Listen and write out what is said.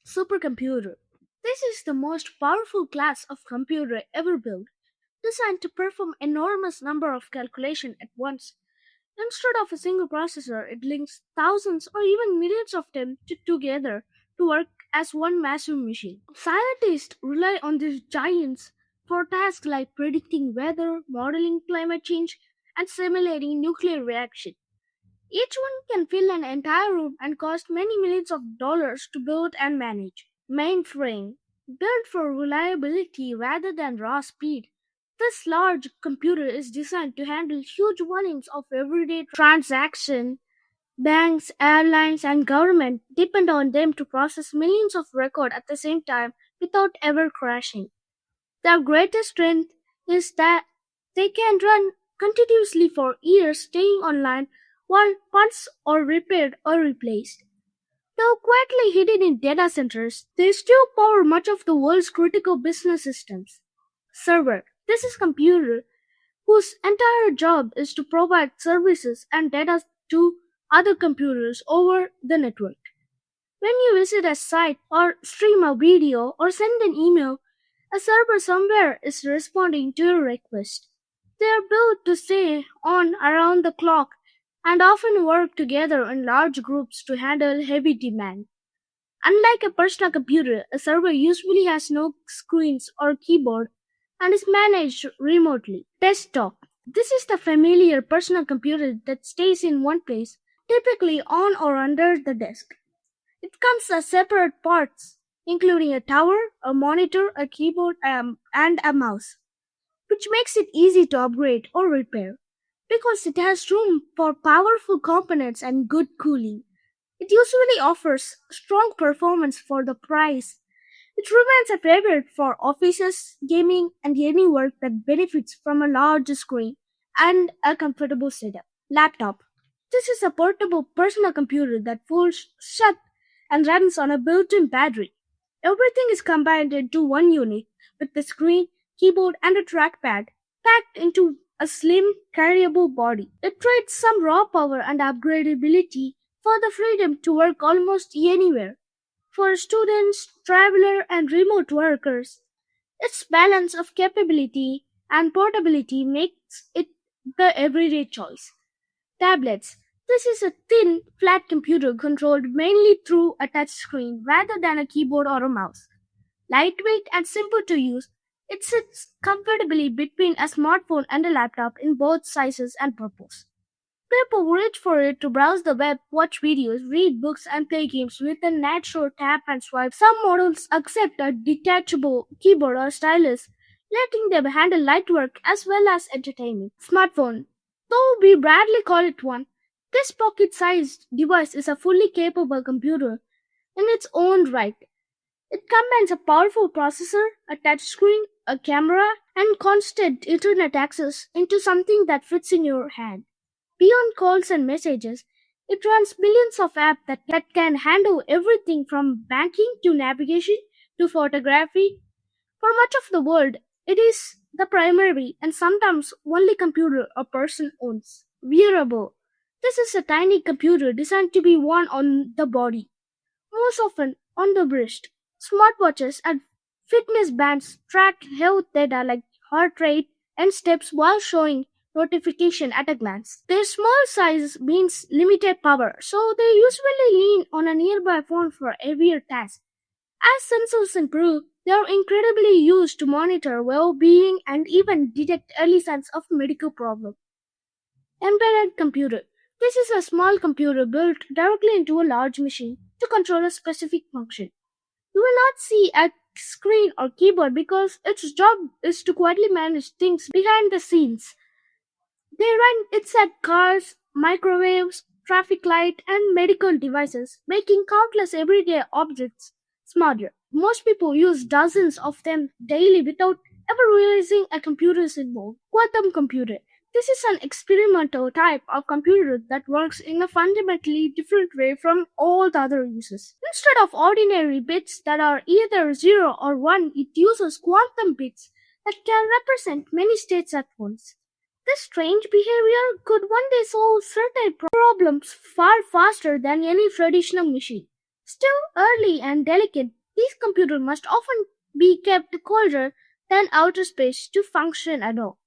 Supercomputer. This is the most powerful class of computer ever built, designed to perform enormous number of calculations at once. Instead of a single processor, it links thousands or even millions of them together to work as one massive machine. Scientists rely on these giants for tasks like predicting weather, modeling climate change, and simulating nuclear reaction. Each one can fill an entire room and cost many millions of dollars to build and manage. Mainframe, built for reliability rather than raw speed. This large computer is designed to handle huge volumes of everyday transactions. Banks, airlines, and government depend on them to process millions of records at the same time without ever crashing. Their greatest strength is that they can run continuously for years, staying online while parts are repaired or replaced. Though quietly hidden in data centers, they still power much of the world's critical business systems. Server. This is computer whose entire job is to provide services and data to other computers over the network. When you visit a site or stream a video or send an email, a server somewhere is responding to your request. They are built to stay on around the clock and often work together in large groups to handle heavy demand. Unlike a personal computer, a server usually has no screens or keyboard and is managed remotely. Desktop. This is the familiar personal computer that stays in one place, typically on or under the desk. It comes as separate parts, including a tower, a monitor, a keyboard, and a mouse, which makes it easy to upgrade or repair. Because it has room for powerful components and good cooling, it usually offers strong performance for the price. It remains a favorite for offices, gaming, and any work that benefits from a large screen and a comfortable setup. Laptop. This is a portable personal computer that folds shut and runs on a built-in battery. Everything is combined into one unit with the screen, keyboard, and a trackpad packed into a slim, carryable body. It trades some raw power and upgradability for the freedom to work almost anywhere. For students, travelers, and remote workers, its balance of capability and portability makes it the everyday choice. Tablets. This is a thin, flat computer controlled mainly through a touch screen rather than a keyboard or a mouse. Lightweight and simple to use, it sits comfortably between a smartphone and a laptop in both sizes and purpose. People reach for it to browse the web, watch videos, read books, and play games with a natural tap and swipe. Some models accept a detachable keyboard or stylus, letting them handle light work as well as entertainment. Smartphone. Though we rarely call it one, this pocket-sized device is a fully capable computer in its own right. It combines a powerful processor, a touchscreen, a camera, and constant internet access into something that fits in your hand. Beyond calls and messages, it runs millions of apps that can handle everything from banking to navigation to photography. For much of the world, it is the primary and sometimes only computer a person owns. Wearable. This is a tiny computer designed to be worn on the body, most often on the wrist. Smartwatches and fitness bands track health data like heart rate and steps while showing notification at a glance. Their small size means limited power, so they usually lean on a nearby phone for heavier tasks. As sensors improve, they are incredibly used to monitor well-being and even detect early signs of medical problems. Embedded computer. This is a small computer built directly into a large machine to control a specific function. You will not see a screen or keyboard because its job is to quietly manage things behind the scenes. They run inside cars, microwaves, traffic light, and medical devices, making countless everyday objects smarter. Most people use dozens of them daily without ever realizing a computer is involved. Quantum computer. This is an experimental type of computer that works in a fundamentally different way from all the other uses. Instead of ordinary bits that are either 0 or 1, it uses quantum bits that can represent many states at once. This strange behavior could one day solve certain problems far faster than any traditional machine. Still early and delicate, These computers must often be kept colder than outer space to function at all.